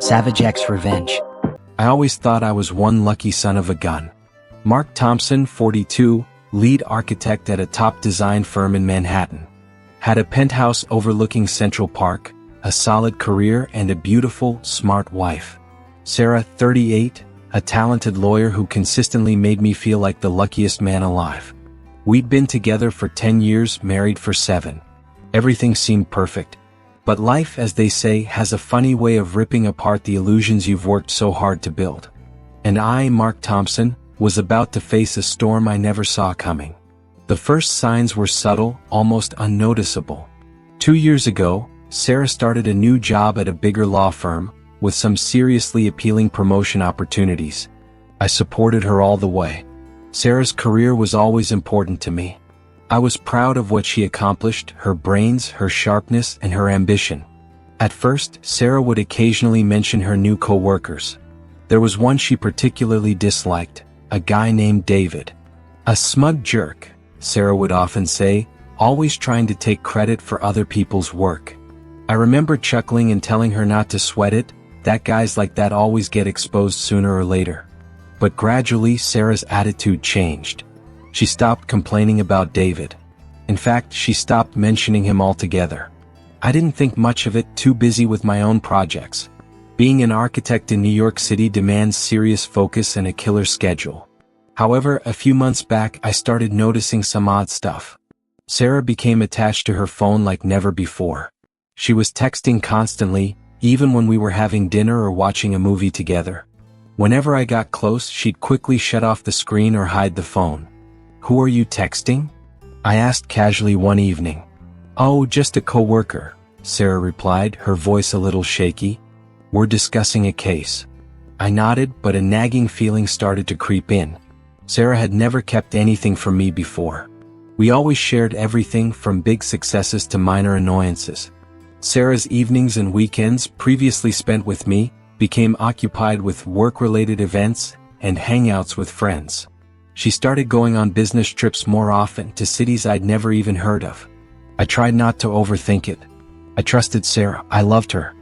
Savage X Revenge. I always thought I was one lucky son of a gun. Mark Thompson, 42, lead architect at a top design firm in Manhattan. Had a penthouse overlooking Central Park, a solid career and a beautiful, smart wife. Sarah, 38, a talented lawyer who consistently made me feel like the luckiest man alive. We'd been together for 10 years, married for 7. Everything seemed perfect. But life, as they say, has a funny way of ripping apart the illusions you've worked so hard to build. And I, Mark Thompson, was about to face a storm I never saw coming. The first signs were subtle, almost unnoticeable. 2 years ago, Sarah started a new job at a bigger law firm, with some seriously appealing promotion opportunities. I supported her all the way. Sarah's career was always important to me. I was proud of what she accomplished, her brains, her sharpness, and her ambition. At first, Sarah would occasionally mention her new coworkers. There was one she particularly disliked, a guy named David. A smug jerk, Sarah would often say, always trying to take credit for other people's work. I remember chuckling and telling her not to sweat it, that guys like that always get exposed sooner or later. But gradually Sarah's attitude changed. She stopped complaining about David. In fact, she stopped mentioning him altogether. I didn't think much of it, too busy with my own projects. Being an architect in New York City demands serious focus and a killer schedule. However, a few months back I started noticing some odd stuff. Sarah became attached to her phone like never before. She was texting constantly, even when we were having dinner or watching a movie together. Whenever I got close, she'd quickly shut off the screen or hide the phone. "Who are you texting?" I asked casually one evening. "Oh, just a coworker," Sarah replied, her voice a little shaky. "We're discussing a case." I nodded, but a nagging feeling started to creep in. Sarah had never kept anything from me before. We always shared everything from big successes to minor annoyances. Sarah's evenings and weekends, previously spent with me, became occupied with work-related events and hangouts with friends. She started going on business trips more often to cities I'd never even heard of. I tried not to overthink it. I trusted Sarah. I loved her.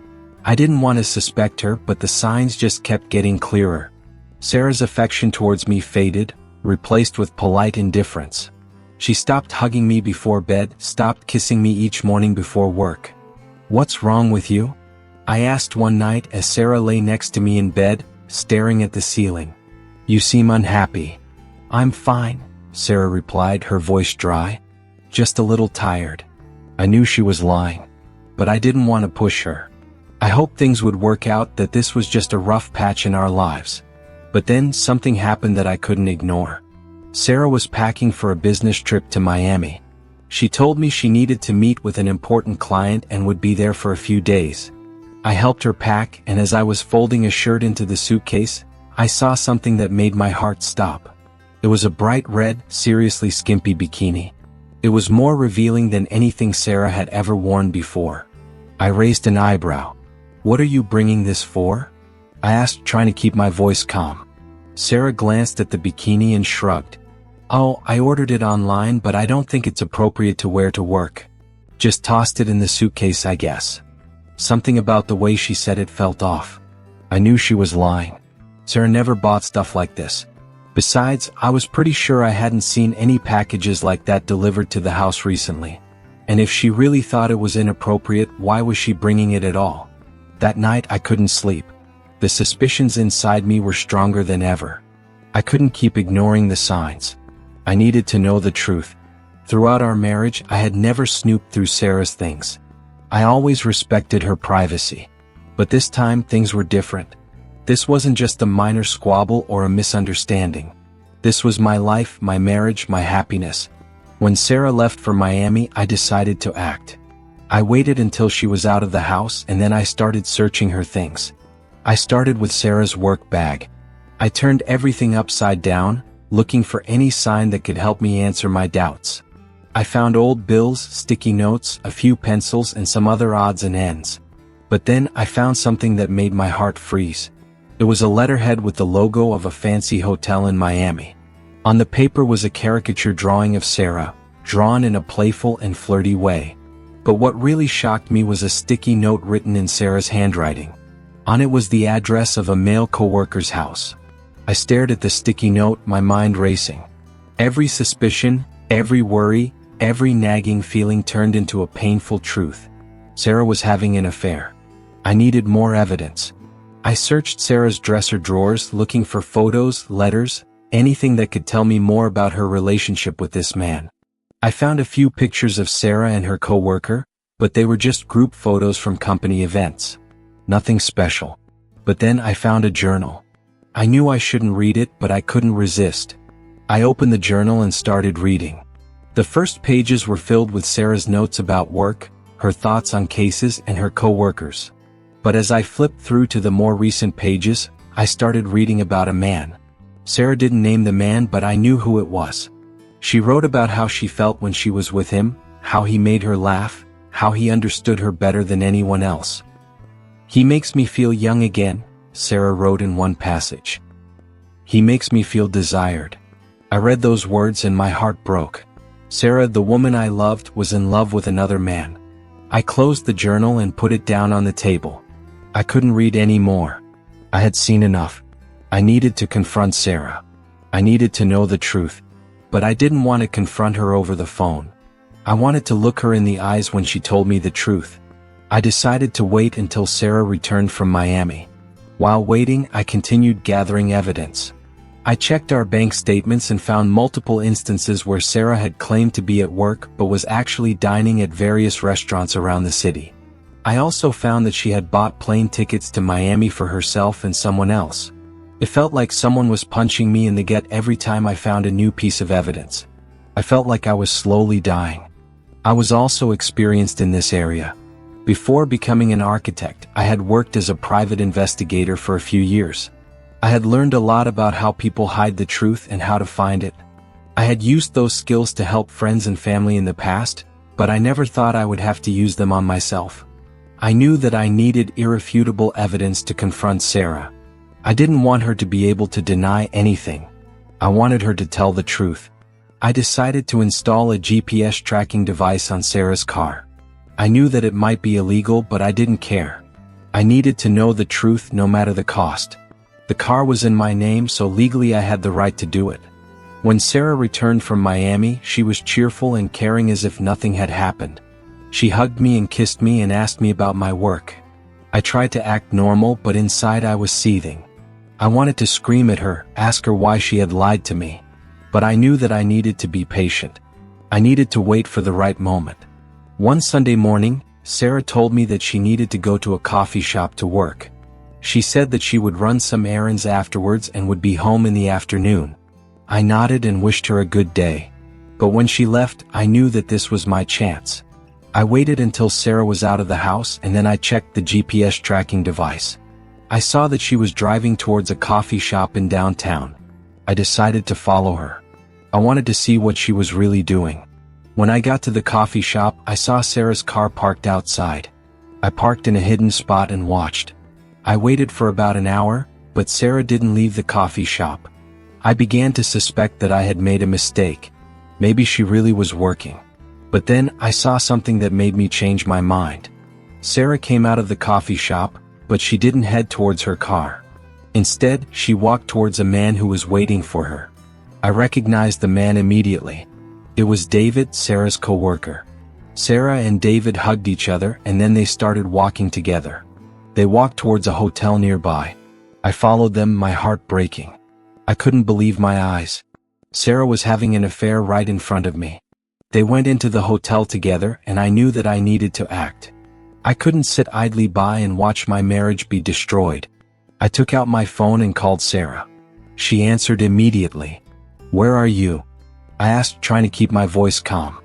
I didn't want to suspect her, but the signs just kept getting clearer. Sarah's affection towards me faded, replaced with polite indifference. She stopped hugging me before bed, stopped kissing me each morning before work. "What's wrong with you?" I asked one night as Sarah lay next to me in bed, staring at the ceiling. "You seem unhappy." "I'm fine," Sarah replied, her voice dry. "Just a little tired." I knew she was lying. But I didn't want to push her. I hoped things would work out, that this was just a rough patch in our lives. But then something happened that I couldn't ignore. Sarah was packing for a business trip to Miami. She told me she needed to meet with an important client and would be there for a few days. I helped her pack, and as I was folding a shirt into the suitcase, I saw something that made my heart stop. It was a bright red, seriously skimpy bikini. It was more revealing than anything Sarah had ever worn before. I raised an eyebrow. "What are you bringing this for?" I asked, trying to keep my voice calm. Sarah glanced at the bikini and shrugged. "Oh, I ordered it online, but I don't think it's appropriate to wear to work. Just tossed it in the suitcase, I guess." Something about the way she said it felt off. I knew she was lying. Sarah never bought stuff like this. Besides, I was pretty sure I hadn't seen any packages like that delivered to the house recently. And if she really thought it was inappropriate, why was she bringing it at all? That night I couldn't sleep. The suspicions inside me were stronger than ever. I couldn't keep ignoring the signs. I needed to know the truth. Throughout our marriage, I had never snooped through Sarah's things. I always respected her privacy. But this time things were different. This wasn't just a minor squabble or a misunderstanding. This was my life, my marriage, my happiness. When Sarah left for Miami, I decided to act. I waited until she was out of the house, and then I started searching her things. I started with Sarah's work bag. I turned everything upside down, looking for any sign that could help me answer my doubts. I found old bills, sticky notes, a few pencils, and some other odds and ends. But then I found something that made my heart freeze. It was a letterhead with the logo of a fancy hotel in Miami. On the paper was a caricature drawing of Sarah, drawn in a playful and flirty way. But what really shocked me was a sticky note written in Sarah's handwriting. On it was the address of a male coworker's house. I stared at the sticky note, my mind racing. Every suspicion, every worry, every nagging feeling turned into a painful truth. Sarah was having an affair. I needed more evidence. I searched Sarah's dresser drawers looking for photos, letters, anything that could tell me more about her relationship with this man. I found a few pictures of Sarah and her coworker, but they were just group photos from company events. Nothing special. But then I found a journal. I knew I shouldn't read it, but I couldn't resist. I opened the journal and started reading. The first pages were filled with Sarah's notes about work, her thoughts on cases, and her coworkers. But as I flipped through to the more recent pages, I started reading about a man. Sarah didn't name the man, but I knew who it was. She wrote about how she felt when she was with him, how he made her laugh, how he understood her better than anyone else. "He makes me feel young again," Sarah wrote in one passage. "He makes me feel desired." I read those words and my heart broke. Sarah, the woman I loved, was in love with another man. I closed the journal and put it down on the table. I couldn't read any more. I had seen enough. I needed to confront Sarah. I needed to know the truth. But I didn't want to confront her over the phone. I wanted to look her in the eyes when she told me the truth. I decided to wait until Sarah returned from Miami. While waiting, I continued gathering evidence. I checked our bank statements and found multiple instances where Sarah had claimed to be at work but was actually dining at various restaurants around the city. I also found that she had bought plane tickets to Miami for herself and someone else. It felt like someone was punching me in the gut every time I found a new piece of evidence. I felt like I was slowly dying. I was also experienced in this area. Before becoming an architect, I had worked as a private investigator for a few years. I had learned a lot about how people hide the truth and how to find it. I had used those skills to help friends and family in the past, but I never thought I would have to use them on myself. I knew that I needed irrefutable evidence to confront Sarah. I didn't want her to be able to deny anything. I wanted her to tell the truth. I decided to install a GPS tracking device on Sarah's car. I knew that it might be illegal, but I didn't care. I needed to know the truth no matter the cost. The car was in my name, so legally I had the right to do it. When Sarah returned from Miami, she was cheerful and caring as if nothing had happened. She hugged me and kissed me and asked me about my work. I tried to act normal, but inside I was seething. I wanted to scream at her, ask her why she had lied to me. But I knew that I needed to be patient. I needed to wait for the right moment. One Sunday morning, Sarah told me that she needed to go to a coffee shop to work. She said that she would run some errands afterwards and would be home in the afternoon. I nodded and wished her a good day. But when she left, I knew that this was my chance. I waited until Sarah was out of the house and then I checked the GPS tracking device. I saw that she was driving towards a coffee shop in downtown. I decided to follow her. I wanted to see what she was really doing. When I got to the coffee shop, I saw Sarah's car parked outside. I parked in a hidden spot and watched. I waited for about an hour, but Sarah didn't leave the coffee shop. I began to suspect that I had made a mistake. Maybe she really was working. But then I saw something that made me change my mind. Sarah came out of the coffee shop, but she didn't head towards her car. Instead, she walked towards a man who was waiting for her. I recognized the man immediately. It was David, Sarah's coworker. Sarah and David hugged each other and then they started walking together. They walked towards a hotel nearby. I followed them, my heart breaking. I couldn't believe my eyes. Sarah was having an affair right in front of me. They went into the hotel together and I knew that I needed to act. I couldn't sit idly by and watch my marriage be destroyed. I took out my phone and called Sarah. She answered immediately. "Where are you?" I asked, trying to keep my voice calm.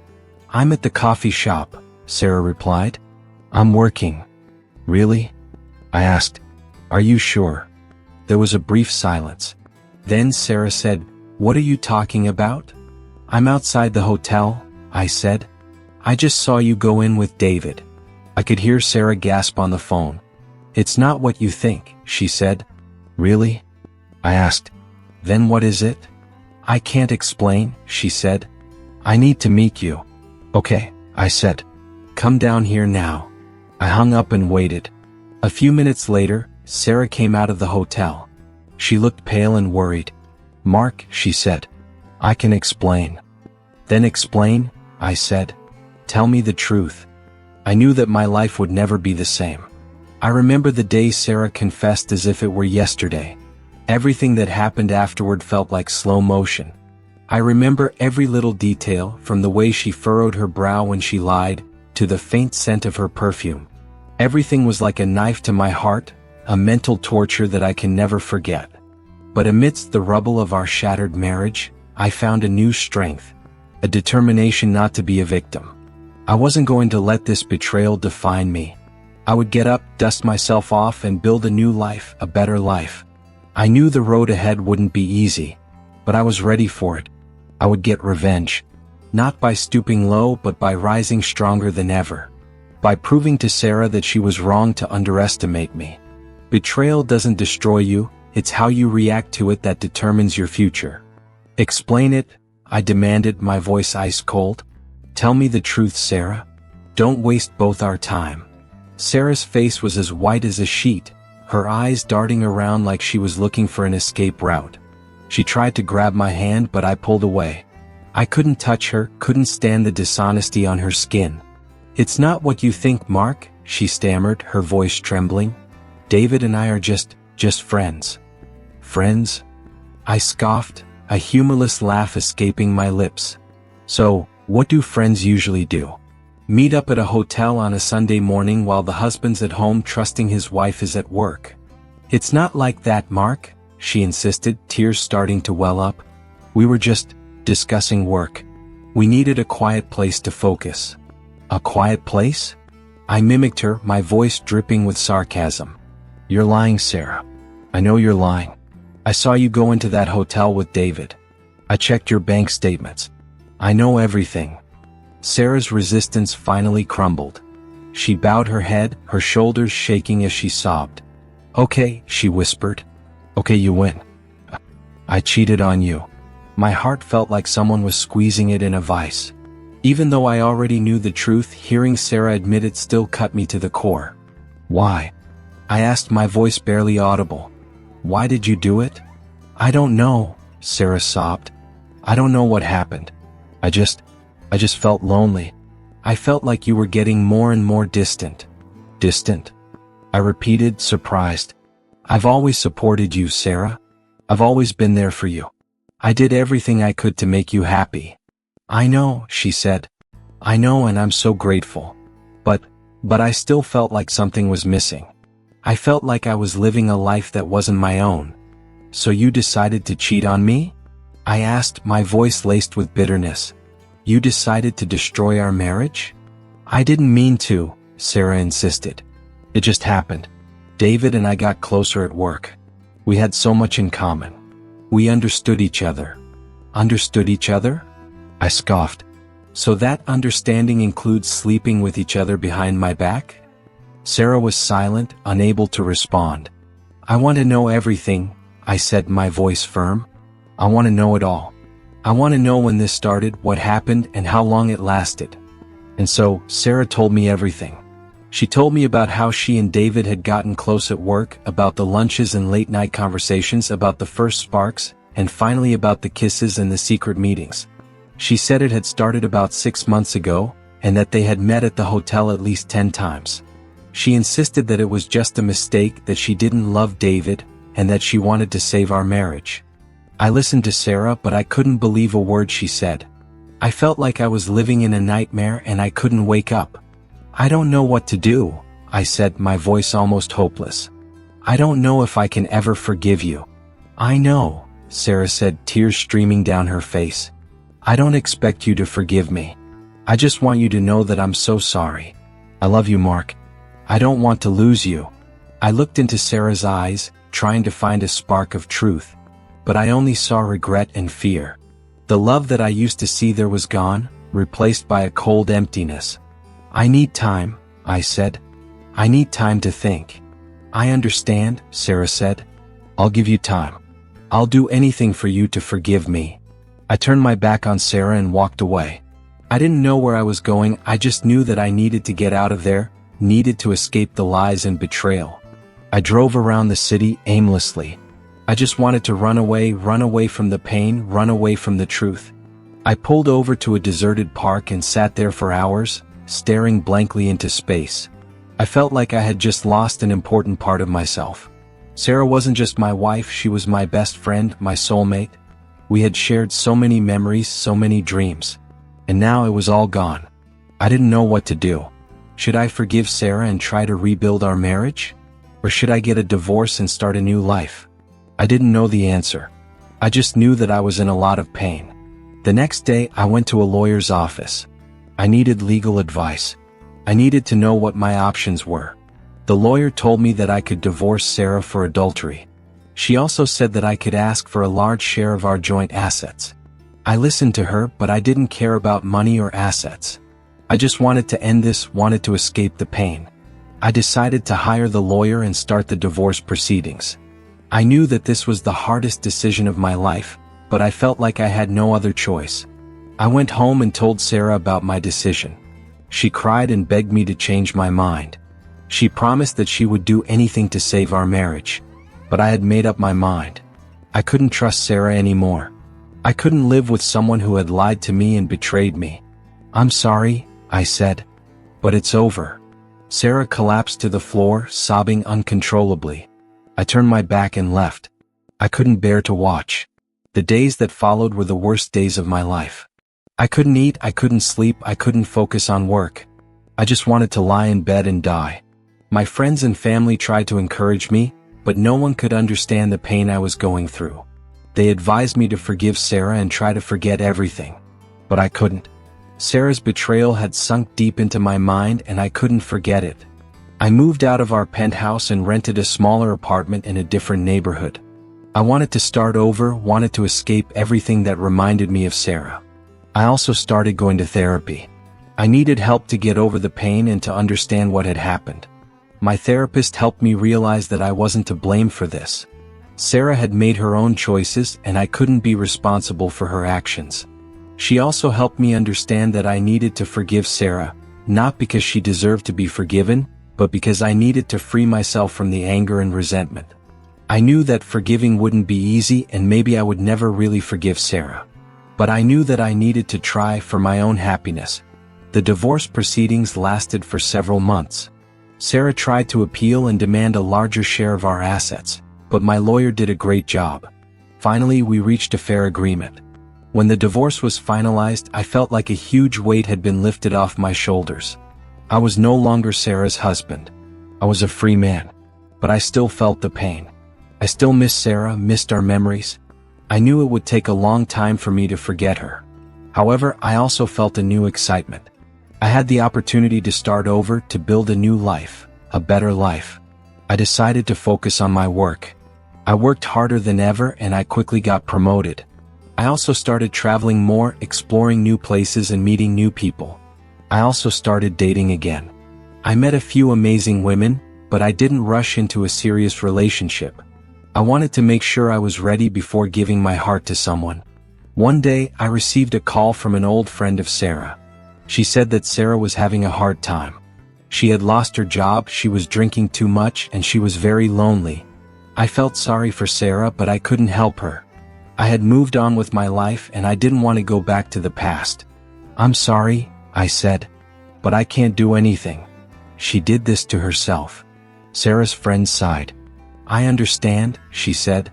"I'm at the coffee shop," Sarah replied. "I'm working." "Really?" I asked. "Are you sure?" There was a brief silence. Then Sarah said, "What are you talking about?" "I'm outside the hotel," I said. "I just saw you go in with David." I could hear Sarah gasp on the phone. "It's not what you think," she said. "Really?" I asked. "Then what is it?" "I can't explain," she said. "I need to meet you." "Okay," I said. "Come down here now." I hung up and waited. A few minutes later, Sarah came out of the hotel. She looked pale and worried. "Mark," she said. "I can explain." "Then explain," I said. "Tell me the truth." I knew that my life would never be the same. I remember the day Sarah confessed as if it were yesterday. Everything that happened afterward felt like slow motion. I remember every little detail, from the way she furrowed her brow when she lied, to the faint scent of her perfume. Everything was like a knife to my heart, a mental torture that I can never forget. But amidst the rubble of our shattered marriage, I found a new strength, a determination not to be a victim. I wasn't going to let this betrayal define me. I would get up, dust myself off, and build a new life, a better life. I knew the road ahead wouldn't be easy, but I was ready for it. I would get revenge, not by stooping low but by rising stronger than ever, by proving to Sarah that she was wrong to underestimate me. Betrayal doesn't destroy you, it's how you react to it that determines your future. "Explain it," I demanded, my voice ice cold. "Tell me the truth, Sarah. Don't waste both our time." Sarah's face was as white as a sheet, her eyes darting around like she was looking for an escape route. She tried to grab my hand, but I pulled away. I couldn't touch her, couldn't stand the dishonesty on her skin. "It's not what you think, Mark," she stammered, her voice trembling. "David and I are just friends." "Friends?" I scoffed, a humorless laugh escaping my lips. "So, what do friends usually do? Meet up at a hotel on a Sunday morning while the husband's at home trusting his wife is at work?" "It's not like that, Mark," she insisted, tears starting to well up. "We were just discussing work. We needed a quiet place to focus." "A quiet place?" I mimicked her, my voice dripping with sarcasm. "You're lying, Sarah. I know you're lying. I saw you go into that hotel with David. I checked your bank statements. I know everything." Sarah's resistance finally crumbled. She bowed her head, her shoulders shaking as she sobbed. "Okay," she whispered. "Okay, you win. I cheated on you." My heart felt like someone was squeezing it in a vice. Even though I already knew the truth, hearing Sarah admit it still cut me to the core. "Why?" I asked, my voice barely audible. "Why did you do it?" "I don't know," Sarah sobbed. "I don't know what happened. I just felt lonely. I felt like you were getting more and more distant." "Distant?" I repeated, surprised. "I've always supported you, Sarah. I've always been there for you. I did everything I could to make you happy." "I know," she said. "I know, and I'm so grateful. But I still felt like something was missing. I felt like I was living a life that wasn't my own." "So you decided to cheat on me?" I asked, my voice laced with bitterness. "You decided to destroy our marriage?" "I didn't mean to," Sarah insisted. "It just happened. David and I got closer at work. We had so much in common. We understood each other." "Understood each other?" I scoffed. "So that understanding includes sleeping with each other behind my back?" Sarah was silent, unable to respond. "I want to know everything," I said, my voice firm. "I want to know it all. I want to know when this started, what happened, and how long it lasted." And so, Sarah told me everything. She told me about how she and David had gotten close at work, about the lunches and late-night conversations, about the first sparks, and finally about the kisses and the secret meetings. She said it had started about 6 months ago, and that they had met at the hotel at least 10 times. She insisted that it was just a mistake, that she didn't love David, and that she wanted to save our marriage. I listened to Sarah, but I couldn't believe a word she said. I felt like I was living in a nightmare and I couldn't wake up. "I don't know what to do," I said, my voice almost hopeless. "I don't know if I can ever forgive you." "I know," Sarah said, tears streaming down her face. "I don't expect you to forgive me. I just want you to know that I'm so sorry. I love you, Mark. I don't want to lose you." I looked into Sarah's eyes, trying to find a spark of truth. But I only saw regret and fear. The love that I used to see there was gone, replaced by a cold emptiness. "I need time," I said. "I need time to think." "I understand," Sarah said. "I'll give you time. I'll do anything for you to forgive me." I turned my back on Sarah and walked away. I didn't know where I was going, I just knew that I needed to get out of there, needed to escape the lies and betrayal. I drove around the city aimlessly. I just wanted to run away from the pain, run away from the truth. I pulled over to a deserted park and sat there for hours, staring blankly into space. I felt like I had just lost an important part of myself. Sarah wasn't just my wife, she was my best friend, my soulmate. We had shared so many memories, so many dreams. And now it was all gone. I didn't know what to do. Should I forgive Sarah and try to rebuild our marriage? Or should I get a divorce and start a new life? I didn't know the answer. I just knew that I was in a lot of pain. The next day, I went to a lawyer's office. I needed legal advice. I needed to know what my options were. The lawyer told me that I could divorce Sarah for adultery. She also said that I could ask for a large share of our joint assets. I listened to her, but I didn't care about money or assets. I just wanted to end this, wanted to escape the pain. I decided to hire the lawyer and start the divorce proceedings. I knew that this was the hardest decision of my life, but I felt like I had no other choice. I went home and told Sarah about my decision. She cried and begged me to change my mind. She promised that she would do anything to save our marriage. But I had made up my mind. I couldn't trust Sarah anymore. I couldn't live with someone who had lied to me and betrayed me. "I'm sorry," I said. "But it's over." Sarah collapsed to the floor, sobbing uncontrollably. I turned my back and left. I couldn't bear to watch. The days that followed were the worst days of my life. I couldn't eat, I couldn't sleep, I couldn't focus on work. I just wanted to lie in bed and die. My friends and family tried to encourage me, but no one could understand the pain I was going through. They advised me to forgive Sarah and try to forget everything. But I couldn't. Sarah's betrayal had sunk deep into my mind and I couldn't forget it. I moved out of our penthouse and rented a smaller apartment in a different neighborhood. I wanted to start over, wanted to escape everything that reminded me of Sarah. I also started going to therapy. I needed help to get over the pain and to understand what had happened. My therapist helped me realize that I wasn't to blame for this. Sarah had made her own choices and I couldn't be responsible for her actions. She also helped me understand that I needed to forgive Sarah, not because she deserved to be forgiven, but because I needed to free myself from the anger and resentment. I knew that forgiving wouldn't be easy and maybe I would never really forgive Sarah. But I knew that I needed to try for my own happiness. The divorce proceedings lasted for several months. Sarah tried to appeal and demand a larger share of our assets, but my lawyer did a great job. Finally, we reached a fair agreement. When the divorce was finalized, I felt like a huge weight had been lifted off my shoulders. I was no longer Sarah's husband. I was a free man. But I still felt the pain. I still missed Sarah, missed our memories. I knew it would take a long time for me to forget her. However, I also felt a new excitement. I had the opportunity to start over, to build a new life, a better life. I decided to focus on my work. I worked harder than ever and I quickly got promoted. I also started traveling more, exploring new places and meeting new people. I also started dating again. I met a few amazing women, but I didn't rush into a serious relationship. I wanted to make sure I was ready before giving my heart to someone. One day, I received a call from an old friend of Sarah. She said that Sarah was having a hard time. She had lost her job, she was drinking too much, and she was very lonely. I felt sorry for Sarah, but I couldn't help her. I had moved on with my life and I didn't want to go back to the past. "I'm sorry," I said, "but I can't do anything. She did this to herself." Sarah's friend sighed. "I understand," she said.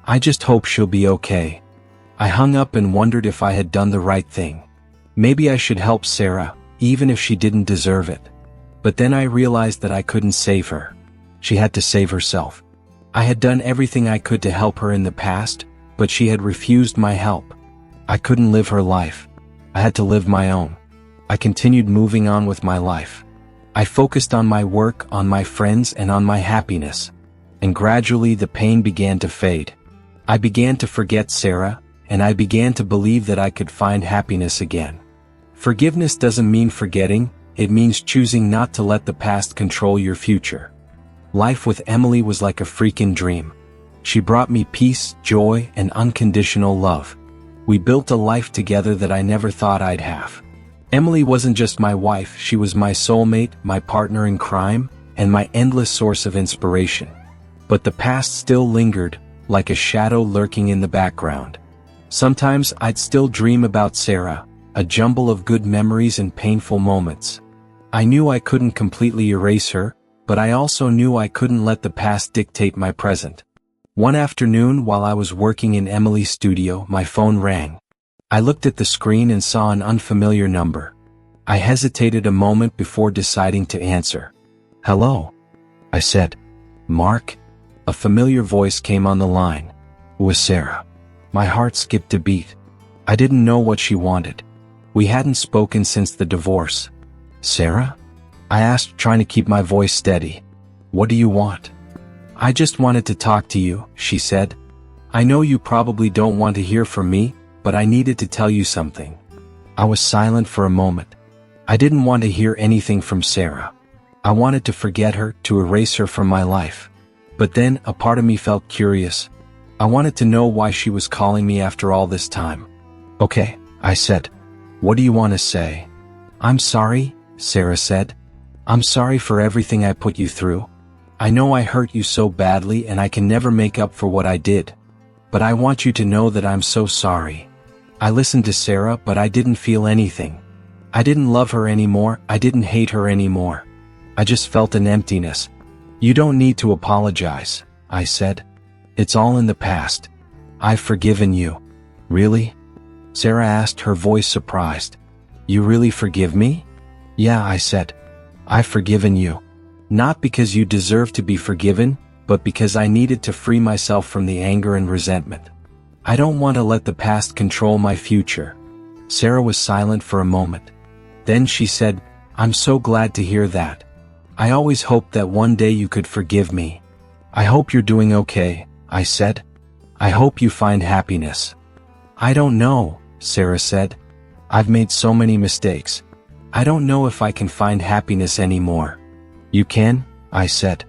"I just hope she'll be okay." I hung up and wondered if I had done the right thing. Maybe I should help Sarah, even if she didn't deserve it. But then I realized that I couldn't save her. She had to save herself. I had done everything I could to help her in the past, but she had refused my help. I couldn't live her life. I had to live my own. I continued moving on with my life. I focused on my work, on my friends, and on my happiness. And gradually the pain began to fade. I began to forget Sarah, and I began to believe that I could find happiness again. Forgiveness doesn't mean forgetting, it means choosing not to let the past control your future. Life with Emily was like a freaking dream. She brought me peace, joy, and unconditional love. We built a life together that I never thought I'd have. Emily wasn't just my wife, she was my soulmate, my partner in crime, and my endless source of inspiration. But the past still lingered, like a shadow lurking in the background. Sometimes I'd still dream about Sarah, a jumble of good memories and painful moments. I knew I couldn't completely erase her, but I also knew I couldn't let the past dictate my present. One afternoon while I was working in Emily's studio, my phone rang. I looked at the screen and saw an unfamiliar number. I hesitated a moment before deciding to answer. "Hello," I said. "Mark?" A familiar voice came on the line. It was Sarah. My heart skipped a beat. I didn't know what she wanted. We hadn't spoken since the divorce. "Sarah?" I asked, trying to keep my voice steady. "What do you want?" "I just wanted to talk to you," she said. "I know you probably don't want to hear from me, but I needed to tell you something." I was silent for a moment. I didn't want to hear anything from Sarah. I wanted to forget her, to erase her from my life. But then, a part of me felt curious. I wanted to know why she was calling me after all this time. "Okay," I said. "What do you want to say?" "I'm sorry," Sarah said. "I'm sorry for everything I put you through. I know I hurt you so badly and I can never make up for what I did. But I want you to know that I'm so sorry." I listened to Sarah, but I didn't feel anything. I didn't love her anymore, I didn't hate her anymore. I just felt an emptiness. "You don't need to apologize," I said. "It's all in the past. I've forgiven you." "Really?" Sarah asked, her voice surprised. "You really forgive me?" "Yeah," I said. "I've forgiven you. Not because you deserve to be forgiven, but because I needed to free myself from the anger and resentment. I don't want to let the past control my future." Sarah was silent for a moment. Then she said, "I'm so glad to hear that. I always hoped that one day you could forgive me." "I hope you're doing okay," I said. "I hope you find happiness." "I don't know," Sarah said. "I've made so many mistakes. I don't know if I can find happiness anymore." "You can," I said.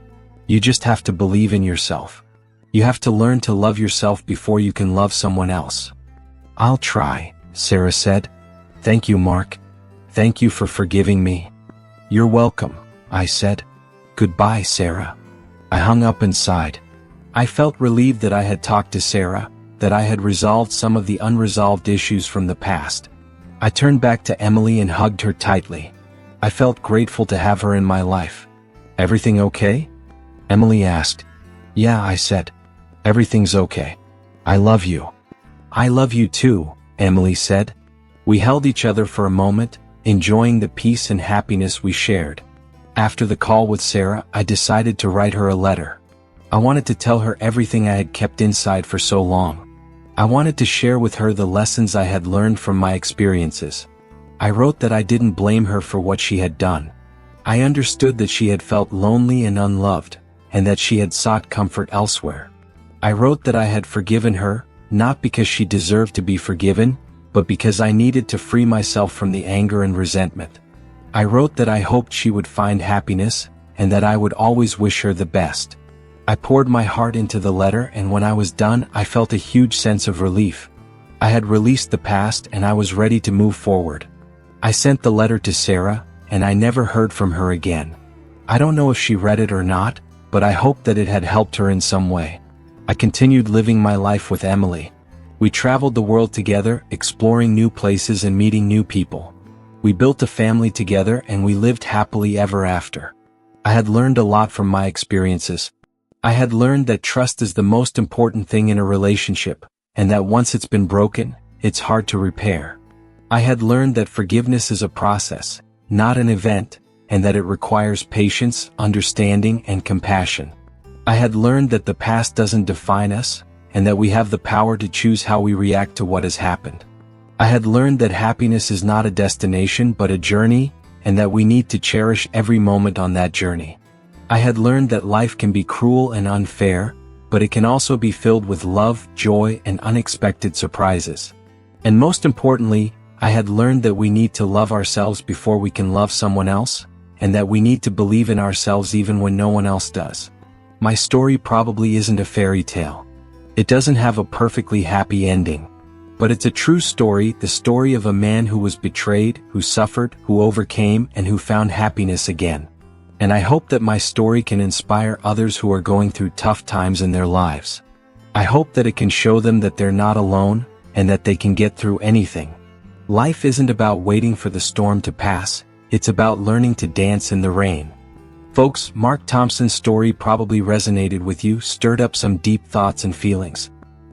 "You just have to believe in yourself. You have to learn to love yourself before you can love someone else." "I'll try," Sarah said. "Thank you, Mark. Thank you for forgiving me." "You're welcome," I said. "Goodbye, Sarah." I hung up and sighed. I felt relieved that I had talked to Sarah, that I had resolved some of the unresolved issues from the past. I turned back to Emily and hugged her tightly. I felt grateful to have her in my life. "Everything okay?" Emily asked. "Yeah," I said. "Everything's okay. I love you." "I love you too," Emily said. We held each other for a moment, enjoying the peace and happiness we shared. After the call with Sarah, I decided to write her a letter. I wanted to tell her everything I had kept inside for so long. I wanted to share with her the lessons I had learned from my experiences. I wrote that I didn't blame her for what she had done. I understood that she had felt lonely and unloved, and that she had sought comfort elsewhere. I wrote that I had forgiven her, not because she deserved to be forgiven, but because I needed to free myself from the anger and resentment. I wrote that I hoped she would find happiness, and that I would always wish her the best. I poured my heart into the letter, and when I was done, I felt a huge sense of relief. I had released the past and I was ready to move forward. I sent the letter to Sarah, and I never heard from her again. I don't know if she read it or not, but I hope that it had helped her in some way. I continued living my life with Emily. We traveled the world together, exploring new places and meeting new people. We built a family together and we lived happily ever after. I had learned a lot from my experiences. I had learned that trust is the most important thing in a relationship, and that once it's been broken, it's hard to repair. I had learned that forgiveness is a process, not an event, and that it requires patience, understanding, and compassion. I had learned that the past doesn't define us, and that we have the power to choose how we react to what has happened. I had learned that happiness is not a destination but a journey, and that we need to cherish every moment on that journey. I had learned that life can be cruel and unfair, but it can also be filled with love, joy, and unexpected surprises. And most importantly, I had learned that we need to love ourselves before we can love someone else, and that we need to believe in ourselves even when no one else does. My story probably isn't a fairy tale. It doesn't have a perfectly happy ending. But it's a true story, the story of a man who was betrayed, who suffered, who overcame, and who found happiness again. And I hope that my story can inspire others who are going through tough times in their lives. I hope that it can show them that they're not alone, and that they can get through anything. Life isn't about waiting for the storm to pass, it's about learning to dance in the rain. Folks, Mark Thompson's story probably resonated with you, stirred up some deep thoughts and feelings.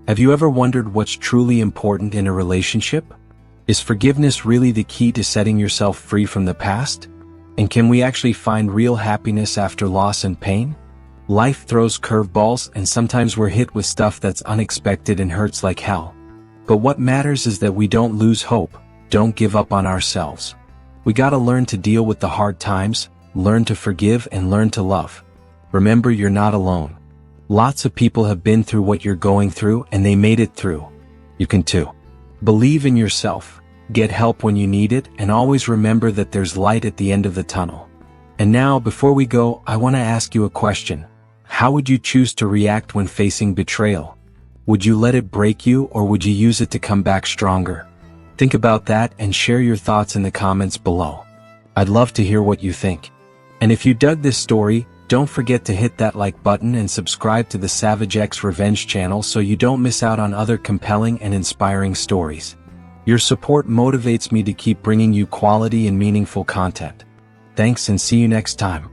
Have you ever wondered what's truly important in a relationship? Is forgiveness really the key to setting yourself free from the past? And can we actually find real happiness after loss and pain? Life throws curveballs, and sometimes we're hit with stuff that's unexpected and hurts like hell. But what matters is that we don't lose hope, don't give up on ourselves. We gotta learn to deal with the hard times, learn to forgive, and learn to love. Remember, you're not alone. Lots of people have been through what you're going through, and they made it through. You can too. Believe in yourself, get help when you need it, and always remember that there's light at the end of the tunnel. And now, before we go, I want to ask you a question. How would you choose to react when facing betrayal? Would you let it break you, or would you use it to come back stronger? Think about that and share your thoughts in the comments below. I'd love to hear what you think. And if you dug this story, don't forget to hit that like button and subscribe to the Savage X Revenge channel so you don't miss out on other compelling and inspiring stories. Your support motivates me to keep bringing you quality and meaningful content. Thanks, and see you next time.